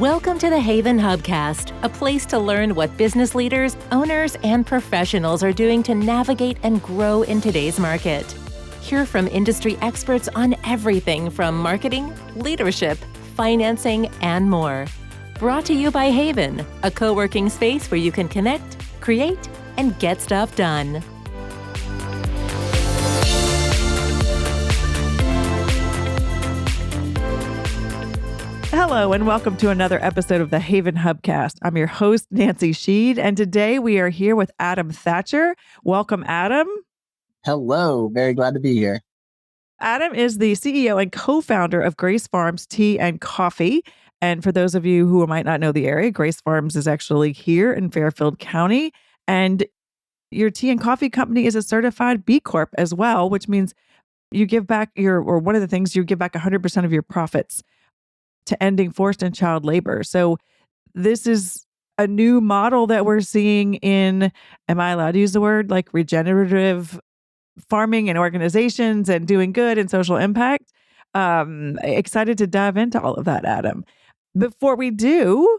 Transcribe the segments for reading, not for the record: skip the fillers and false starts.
Welcome to the HAYVN Hubcast, a place to learn what business leaders, owners, and professionals are doing to navigate and grow in today's market. Hear from industry experts on everything from marketing, leadership, financing, and more. Brought to you by HAYVN, a co-working space where you can connect, create, and get stuff done. Hello, and welcome to another episode of the HAYVN Hubcast. I'm your host, Nancy Sheed, and today we are here with Adam Thatcher. Welcome, Adam. Hello, very glad to be here. Adam is the CEO and co-founder of Grace Farms Tea and Coffee. And for those of you who might not know the area, Grace Farms is actually here in Fairfield County. And your tea and coffee company is a certified B Corp as well, which means you give back one of the things you give back 100% of your profits to ending forced and child labor. So this is a new model that we're seeing in, am I allowed to use the word, like regenerative farming and organizations and doing good and social impact? Excited to dive into all of that, Adam. Before we do,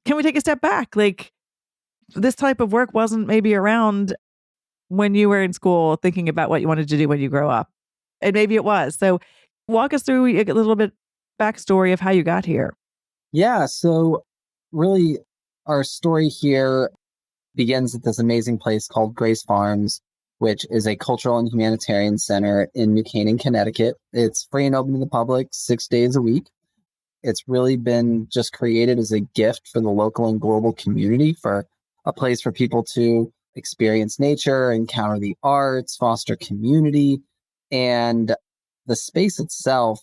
can we take a step back? Like, this type of work wasn't maybe around when you were in school thinking about what you wanted to do when you grow up. And maybe it was. So walk us through a little bit backstory of how you got here. Yeah, so really our story here begins at this amazing place called Grace Farms, which is a cultural and humanitarian center in New Canaan, Connecticut. It's free and open to the public 6 days a week. It's really been just created as a gift for the local and global community, for a place for people to experience nature, encounter the arts, foster community. And the space itself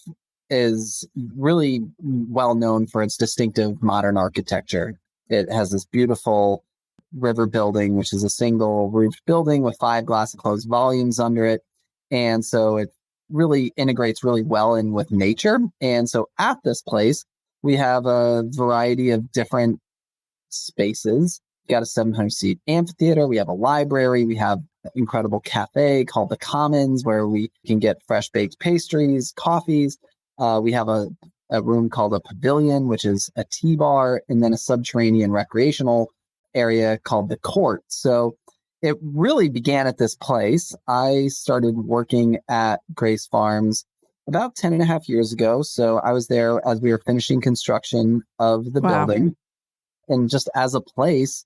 is really well known for its distinctive modern architecture. It has this beautiful river building, which is a single roofed building with 5 glass enclosed volumes under it. And so it really integrates really well in with nature. And so at this place, we have a variety of different spaces. We got a 700-seat amphitheater. We have a library. We have an incredible cafe called The Commons, where we can get fresh baked pastries, coffees. We have a room called a pavilion, which is a tea bar, and then a subterranean recreational area called the court. So it really began at this place. I started working at Grace Farms about 10 and a half years ago. So I was there as we were finishing construction of the building. And just as a place,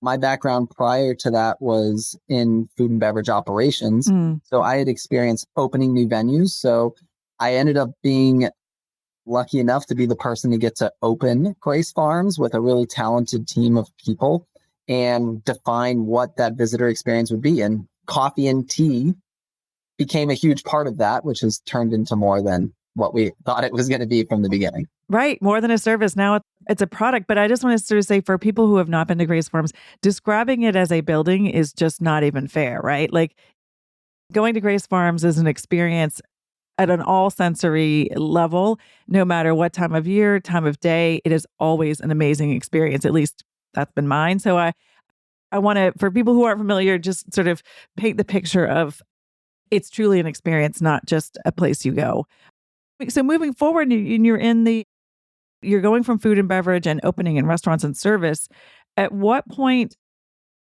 my background prior to that was in food and beverage operations. So I had experienced opening new venues. So I ended up being lucky enough to be the person to get to open Grace Farms with a really talented team of people and define what that visitor experience would be. And coffee and tea became a huge part of that, which has turned into more than what we thought it was going to be from the beginning. Right. More than a service. Now it's a product. But I just want to sort of say, for people who have not been to Grace Farms, describing it as a building is just not even fair, right? Like, going to Grace Farms is an experience at an all sensory level, no matter what time of year, time of day. It is always an amazing experience. At least that's been mine. So I want to, for people who aren't familiar, just sort of paint the picture of it's truly an experience, not just a place you go. So moving forward, and you're going from food and beverage and opening in restaurants and service. At what point,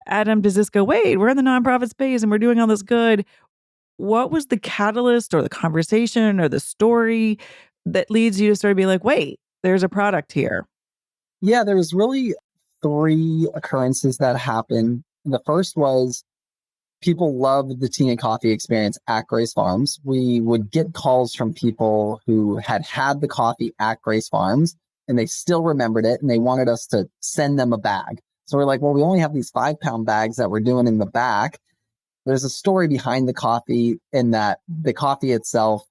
Adam, does this go, wait, we're in the nonprofit space and we're doing all this good? What was the catalyst or the conversation or the story that leads you to sort of be like, wait, there's a product here? Yeah, there was really 3 occurrences that happened. The first was people loved the tea and coffee experience at Grace Farms. We would get calls from people who had the coffee at Grace Farms and they still remembered it and they wanted us to send them a bag. So we're like, well, we only have these 5-pound bags that we're doing in the back. There's a story behind the coffee in that the coffee itself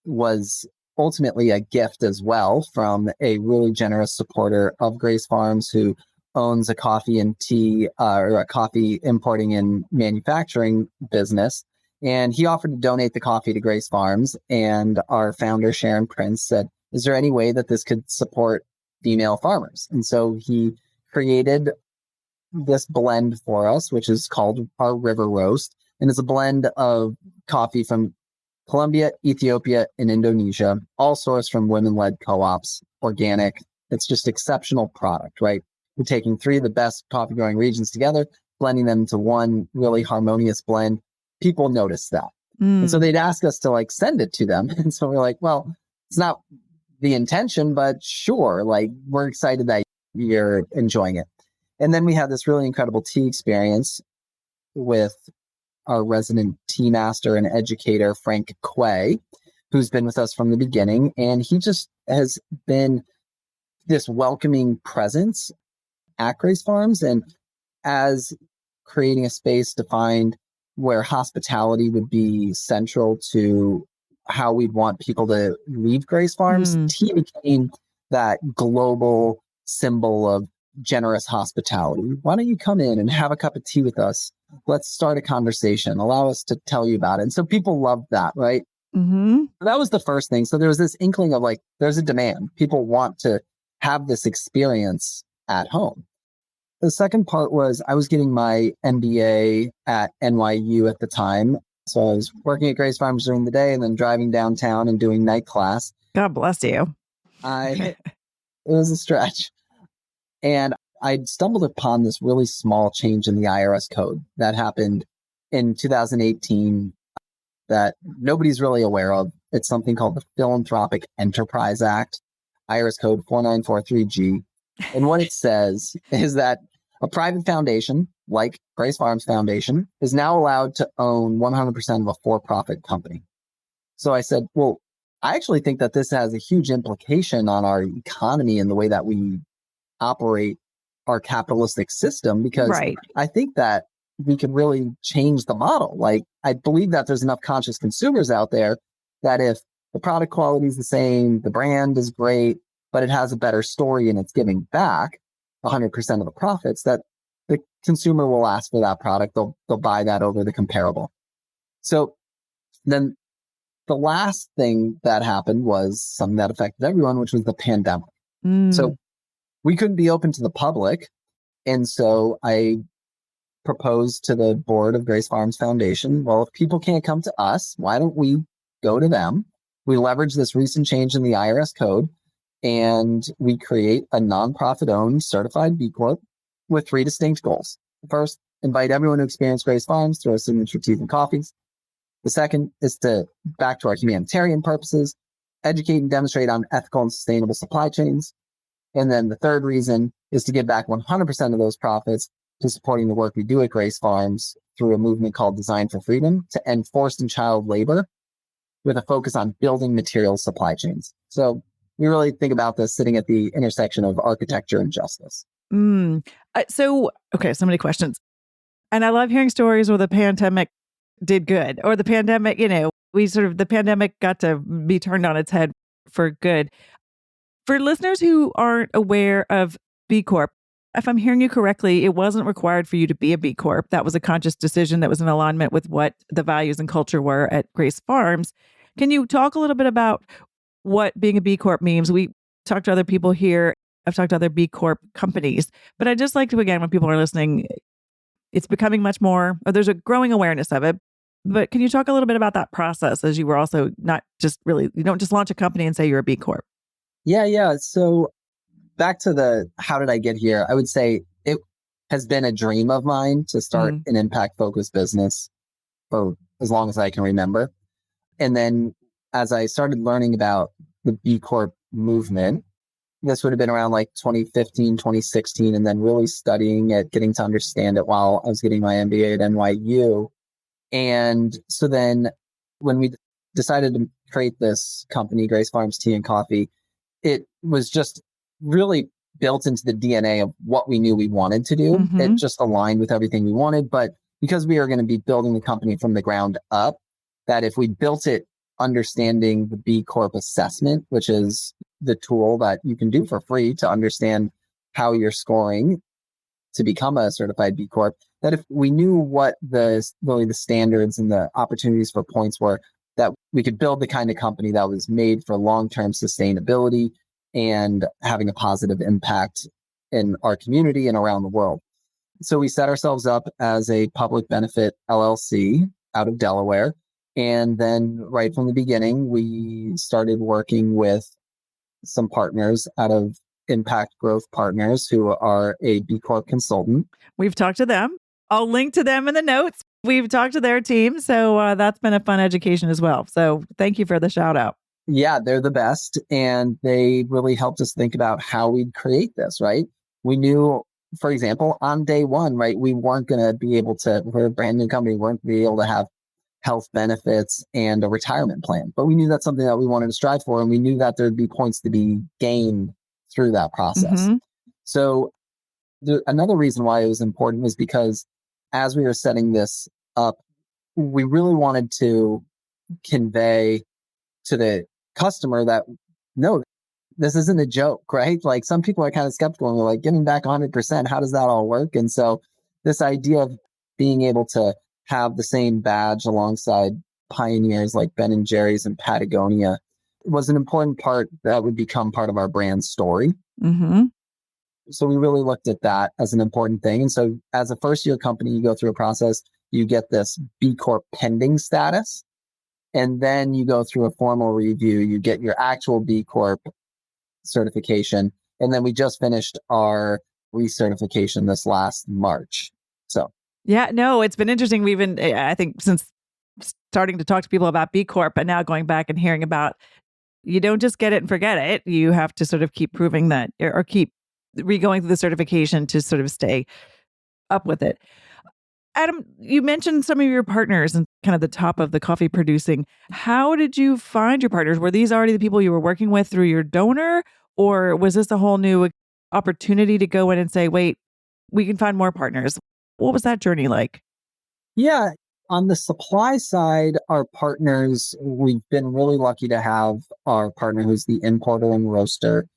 was ultimately a gift as well from a really generous supporter of Grace Farms who owns a coffee and tea or a coffee importing and manufacturing business. And he offered to donate the coffee to Grace Farms. And our founder, Sharon Prince, said, is there any way that this could support female farmers? And so he created this blend for us, which is called our River Roast. And it's a blend of coffee from Colombia, Ethiopia, and Indonesia, all sourced from women-led co-ops, organic, It's just exceptional product, right? We're taking 3 of the best coffee growing regions together, blending them into one really harmonious blend. People notice that. And so they'd ask us to like send it to them. And so we're like, well, it's not the intention, but sure, like we're excited that you're enjoying it. And then we had this really incredible tea experience with our resident tea master and educator, Frank Quay, who's been with us from the beginning. And he just has been this welcoming presence at Grace Farms, and as creating a space defined where hospitality would be central to how we'd want people to leave Grace Farms, tea became that global symbol of generous hospitality. Why don't you come in and have a cup of tea with us? Let's start a conversation. Allow us to tell you about it. And so people loved that, right? That was the first thing. So there was this inkling of like, there's a demand. People want to have this experience at home. The second part was I was getting my MBA at NYU at the time. So I was working at Grace Farms during the day and then driving downtown and doing night class. God bless you. It was a stretch. And I'd stumbled upon this really small change in the IRS code that happened in 2018 that nobody's really aware of. It's something called the Philanthropic Enterprise Act, IRS code 4943G. And what it says is that a private foundation, like Grace Farms Foundation, is now allowed to own 100% of a for-profit company. So I said, well, I actually think that this has a huge implication on our economy and the way that we operate our capitalistic system, because I think that we can really change the model. Like, I believe that there's enough conscious consumers out there that if the product quality is the same, the brand is great, but it has a better story and it's giving back 100% of the profits, that the consumer will ask for that product. They'll buy that over the comparable. So then the last thing that happened was something that affected everyone, which was the pandemic. So we couldn't be open to the public. And so I proposed to the board of Grace Farms Foundation, well, if people can't come to us, why don't we go to them? We leverage this recent change in the IRS code, and we create a nonprofit-owned certified B Corp with 3 distinct goals. The first, invite everyone to experience Grace Farms through our signature teas and coffees. The second is to, back to our humanitarian purposes, educate and demonstrate on ethical and sustainable supply chains. And then the third reason is to give back 100% of those profits to supporting the work we do at Grace Farms through a movement called Design for Freedom to end forced and child labor with a focus on building material supply chains. So we really think about this sitting at the intersection of architecture and justice. So many questions. And I love hearing stories where the pandemic did good, or the pandemic, the pandemic got to be turned on its head for good. For listeners who aren't aware of B Corp, if I'm hearing you correctly, it wasn't required for you to be a B Corp. That was a conscious decision that was in alignment with what the values and culture were at Grace Farms. Can you talk a little bit about what being a B Corp means? We talked to other people here. I've talked to other B Corp companies, but I'd just like to, again, when people are listening, it's becoming much more, or there's a growing awareness of it. But can you talk a little bit about that process, as you were also not just really, you don't just launch a company and say you're a B Corp? Yeah. So back to the, how did I get here? I would say it has been a dream of mine to start an impact focused business for as long as I can remember. And then as I started learning about the B Corp movement, this would have been around like 2015, 2016, and then really studying it, getting to understand it while I was getting my MBA at NYU. And so then when we decided to create this company, Grace Farms Tea and Coffee, it was just really built into the DNA of what we knew we wanted to do. It just aligned with everything we wanted. But because we are going to be building the company from the ground up, that if we built it understanding the B Corp assessment, which is the tool that you can do for free to understand how you're scoring to become a certified B Corp, that if we knew what the standards and the opportunities for points were, that we could build the kind of company that was made for long-term sustainability and having a positive impact in our community and around the world. So we set ourselves up as a public benefit LLC out of Delaware. And then right from the beginning, we started working with some partners out of Impact Growth Partners, who are a B Corp consultant. We've talked to them. I'll link to them in the notes. We've talked to their team. So that's been a fun education as well. So thank you for the shout out. Yeah, they're the best. And they really helped us think about how we'd create this, right? We knew, for example, on day one, right, we weren't going to be able to, we're a brand new company, we weren't going to be able to have health benefits and a retirement plan. But we knew that's something that we wanted to strive for. And we knew that there'd be points to be gained through that process. Mm-hmm. So another reason why it was important was because as we were setting this up, we really wanted to convey to the customer that, no, this isn't a joke, right? Like some people are kind of skeptical and they're like, giving back 100%, how does that all work? And so this idea of being able to have the same badge alongside pioneers like Ben and Jerry's and Patagonia was an important part that would become part of our brand story. Mm-hmm. So we really looked at that as an important thing. And so as a first year company, you go through a process, you get this B Corp pending status, and then you go through a formal review, you get your actual B Corp certification. And then we just finished our recertification this last March. So yeah, no, it's been interesting. We've been, I think, since starting to talk to people about B Corp and now going back and hearing about, you don't just get it and forget it. You have to sort of keep proving that or keep re-going through the certification to sort of stay up with it. Adam, you mentioned some of your partners and kind of the top of the coffee producing. How did you find your partners? Were these already the people you were working with through your donor? Or was this a whole new opportunity to go in and say, wait, we can find more partners? What was that journey like? yeah, on the supply side, our partners, we've been really lucky to have our partner who's the importer and roaster,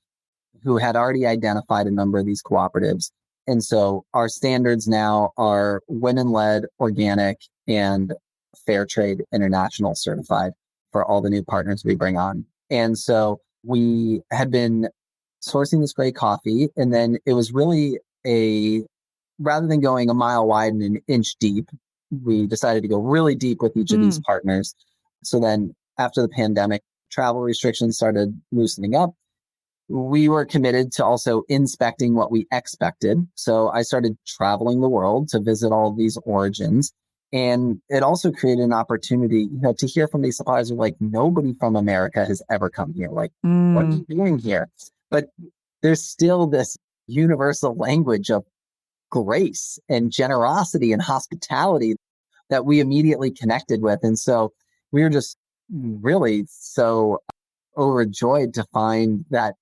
who had already identified a number of these cooperatives. And so our standards now are women-led, organic, and fair trade international certified for all the new partners we bring on. And so we had been sourcing this great coffee, and then it was really rather than going a mile wide and an inch deep, we decided to go really deep with each of these partners. So then after the pandemic, travel restrictions started loosening up. We were committed to also inspecting what we expected. So I started traveling the world to visit all of these origins. And it also created an opportunity, to hear from these suppliers who are like, nobody from America has ever come here. Like, what are you doing here? But there's still this universal language of grace and generosity and hospitality that we immediately connected with. And so we were just really so overjoyed to find that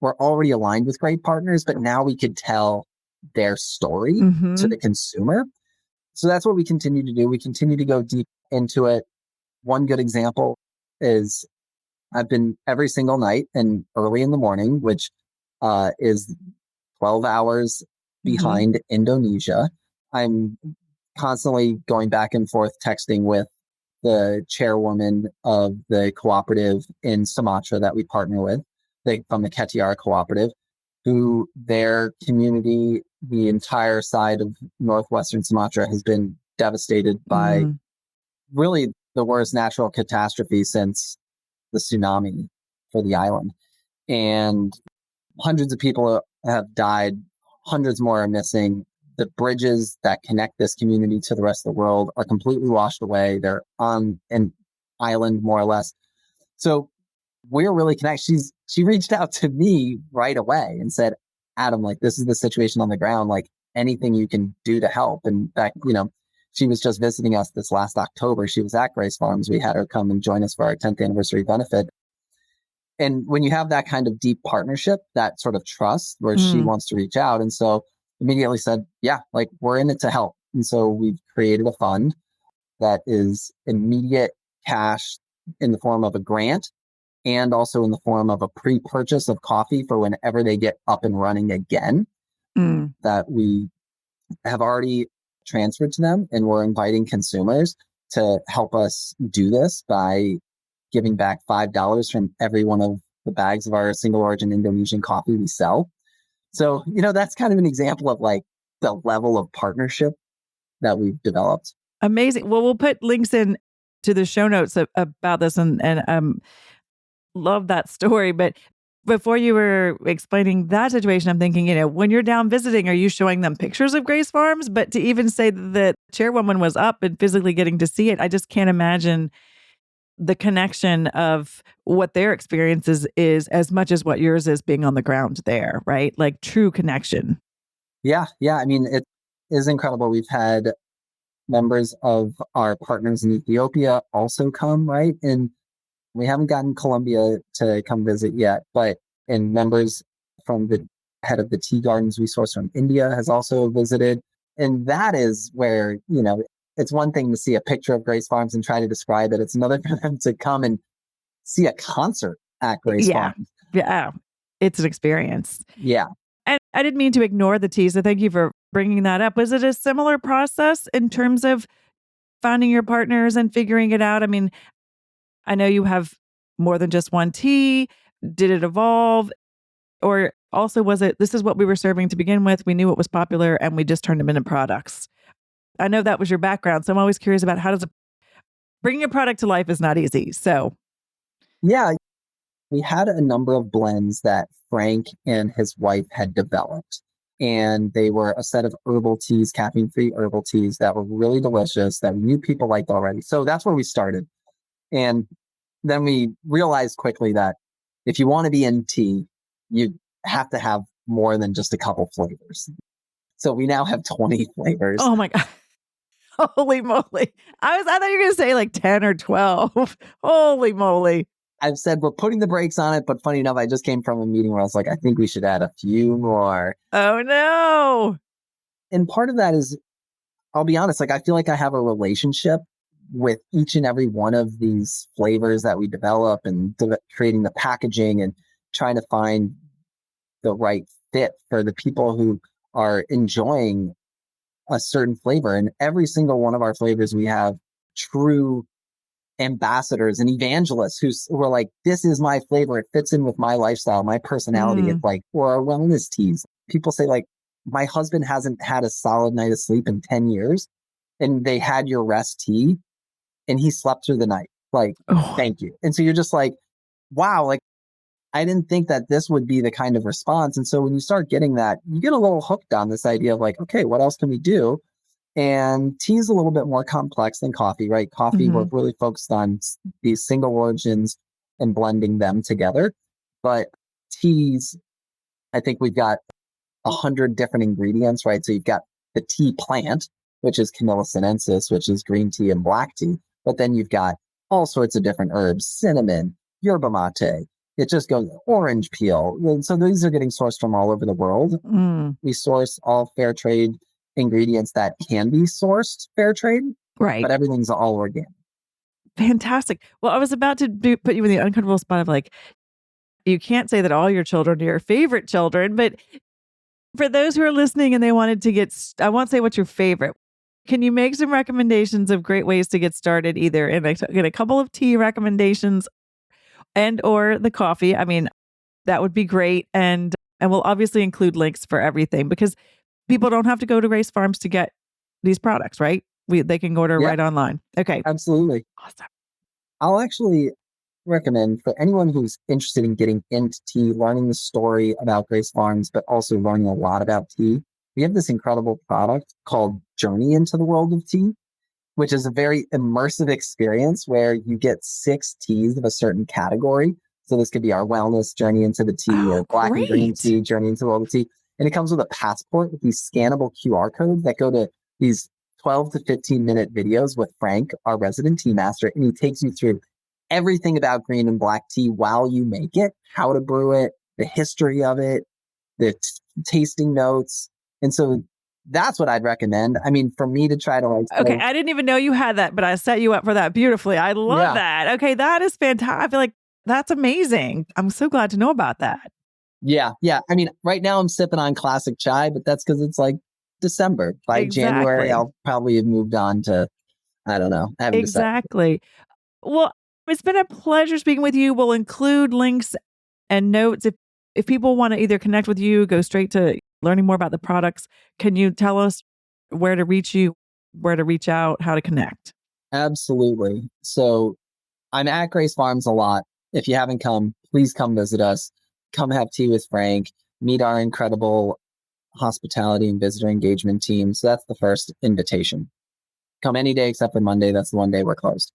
we're already aligned with great partners, but now we could tell their story to the consumer. So that's what we continue to do. We continue to go deep into it. One good example is I've been every single night and early in the morning, which is 12 hours behind Indonesia. I'm constantly going back and forth texting with the chairwoman of the cooperative in Sumatra that we partner with, from the Ketiara Cooperative, who their community, the entire side of northwestern Sumatra, has been devastated by really the worst natural catastrophe since the tsunami for the island. And hundreds of people have died, hundreds more are missing. The bridges that connect this community to the rest of the world are completely washed away. They're on an island, more or less. So we're really connected. She reached out to me right away and said, Adam, like, this is the situation on the ground, like anything you can do to help. And that, she was just visiting us this last October. She was at Grace Farms. We had her come and join us for our 10th anniversary benefit. And when you have that kind of deep partnership, that sort of trust where she wants to reach out. And so immediately said, yeah, like, we're in it to help. And so we've created a fund that is immediate cash in the form of a grant and also in the form of a pre-purchase of coffee for whenever they get up and running again, that we have already transferred to them. And we're inviting consumers to help us do this by giving back $5 from every one of the bags of our single origin Indonesian coffee we sell. So, that's kind of an example of like the level of partnership that we've developed. Amazing. Well, we'll put links in to the show notes about this and love that story. But Before you were explaining that situation, I'm thinking, when you're down visiting, are you showing them pictures of Grace Farms? But to even say that chairwoman was up and physically getting to see it, I just can't imagine the connection of what their experience is as much as what yours is being on the ground there, right? Like true connection. Yeah. Yeah. I mean, it is incredible. We've had members of our partners in Ethiopia also come, right? And we haven't gotten Colombia to come visit yet, and members from the head of the tea gardens we source from India has also visited. And that is where, it's one thing to see a picture of Grace Farms and try to describe it. It's another for them to come and see a concert at Grace Farms. Yeah. It's an experience. Yeah. And I didn't mean to ignore the tea, so thank you for bringing that up. Was it a similar process in terms of finding your partners and figuring it out? I mean, I know you have more than just one tea. Did it evolve? Or also was it, this is what we were serving to begin with, we knew it was popular, and we just turned them into products? I know that was your background, so I'm always curious about bringing a product to life is not easy. So yeah, we had a number of blends that Frank and his wife had developed. And they were a set of herbal teas, caffeine-free herbal teas that were really delicious, that we knew people liked already. So that's where we started. And then we realized quickly that if you want to be in tea, you have to have more than just a couple flavors. So we now have 20 flavors. Oh my God. Holy moly. I thought you were going to say like 10 or 12. Holy moly. I've said we're putting the brakes on it, but funny enough, I just came from a meeting where I was like, I think we should add a few more. Oh no. And part of that is, I'll be honest, I feel like I have a relationship with each and every one of these flavors that we develop, and creating the packaging and trying to find the right fit for the people who are enjoying a certain flavor. And every single one of our flavors, we have true ambassadors and evangelists who are like, this is my flavor. It fits in with my lifestyle, my personality. It's like, or our wellness teas. People say like, my husband hasn't had a solid night of sleep in 10 years and they had your rest tea and he slept through the night. Like, thank you. And so you're just like, wow, like I didn't think that this would be the kind of response. And so when you start getting that, you get a little hooked on this idea of like, okay, what else can we do? And tea is a little bit more complex than coffee, right? Coffee, we're really focused on these single origins and blending them together. But teas, I think we've got 100 different ingredients, right? So you've got the tea plant, which is Camellia sinensis, which is green tea and black tea. But then you've got all sorts of different herbs, cinnamon, yerba mate. It just goes orange peel. And so these are getting sourced from all over the world. We source all fair trade ingredients that can be sourced fair trade, right? But everything's all organic. Fantastic. Well, I was about to put you in the uncomfortable spot of like, you can't say that all your children are your favorite children, but for those who are listening and they wanted to I won't say what's your favorite. Can you make some recommendations of great ways to get started, either in a couple of tea recommendations and or the coffee? I mean, that would be great. And we'll obviously include links for everything, because people don't have to go to Grace Farms to get these products, right? They can order right online. Okay. Absolutely. Awesome. I'll actually recommend for anyone who's interested in getting into tea, learning the story about Grace Farms, but also learning a lot about tea. We have this incredible product called Journey into the World of Tea, which is a very immersive experience where you get 6 teas of a certain category. So this could be our wellness journey into the tea, or black and green tea, journey into the world of tea. And it comes with a passport with these scannable QR codes that go to these 12 to 15 minute videos with Frank, our resident tea master. And he takes you through everything about green and black tea while you make it, how to brew it, the history of it, the tasting notes. And so that's what I'd recommend. I mean, for me to try to okay, I didn't even know you had that, but I set you up for that beautifully. I love that. Okay, that is fantastic. I feel like that's amazing. I'm so glad to know about that. Yeah. I mean, right now I'm sipping on classic chai, but that's because it's like December. By January, I'll probably have moved on to, I don't know. Exactly. Well, it's been a pleasure speaking with you. We'll include links and notes. If people want to either connect with you, go straight to learning more about the products, can you tell us where to reach you, where to reach out, how to connect? Absolutely. So I'm at Grace Farms a lot. If you haven't come, please come visit us. come have tea with Frank, meet our incredible hospitality and visitor engagement team. So that's the first invitation. Come any day except for Monday. That's the one day we're closed.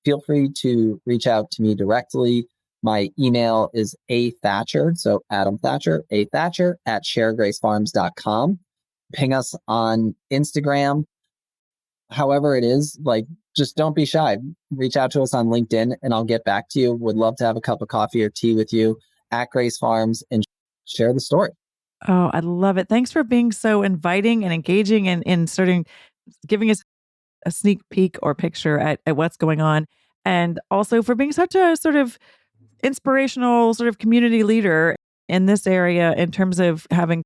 Feel free to reach out to me directly. My email is athatcher, so Adam Thatcher, athatcher@sharegracefarms.com. Ping us on Instagram. However it is, just don't be shy. Reach out to us on LinkedIn and I'll get back to you. Would love to have a cup of coffee or tea with you at Grace Farms and share the story. Oh, I love it. Thanks for being so inviting and engaging and giving us a sneak peek or picture at what's going on. And also for being such a sort of inspirational sort of community leader in this area in terms of having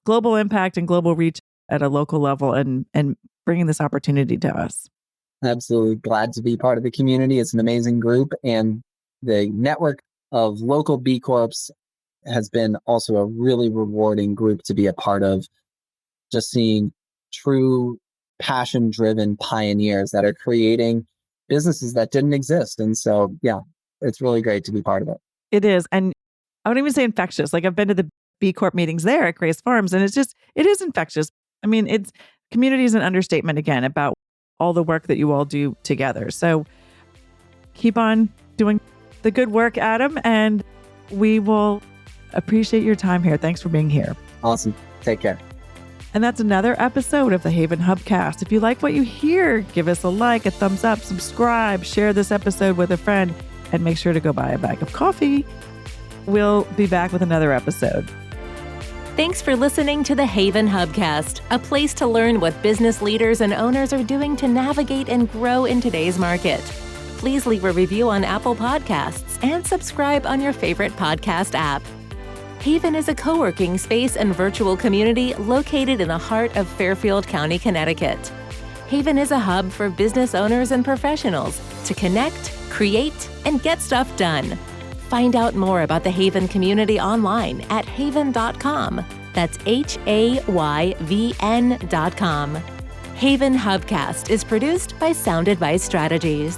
global impact and global reach at a local level and bringing this opportunity to us. Absolutely glad to be part of the community. It's an amazing group, and the network of local B Corps has been also a really rewarding group to be a part of. Just seeing true passion-driven pioneers that are creating businesses that didn't exist. And so, yeah, it's really great to be part of it. It is. And I wouldn't even say infectious. I've been to the B Corp meetings there at Grace Farms, and it is infectious. I mean, community is an understatement again about all the work that you all do together. So keep on doing the good work, Adam, and we will appreciate your time here. Thanks for being here. Awesome. Take care. And that's another episode of the HAYVN Hubcast. If you like what you hear, give us a like, a thumbs up, subscribe, share this episode with a friend, and make sure to go buy a bag of coffee. We'll be back with another episode. Thanks for listening to the HAYVN Hubcast, a place to learn what business leaders and owners are doing to navigate and grow in today's market. Please leave a review on Apple Podcasts and subscribe on your favorite podcast app. HAYVN is a co-working space and virtual community located in the heart of Fairfield County, Connecticut. HAYVN is a hub for business owners and professionals to connect, create, and get stuff done. Find out more about the HAYVN community online at hayvn.com. That's HAYVN.com. HAYVN Hubcast is produced by Sound Advice Strategies.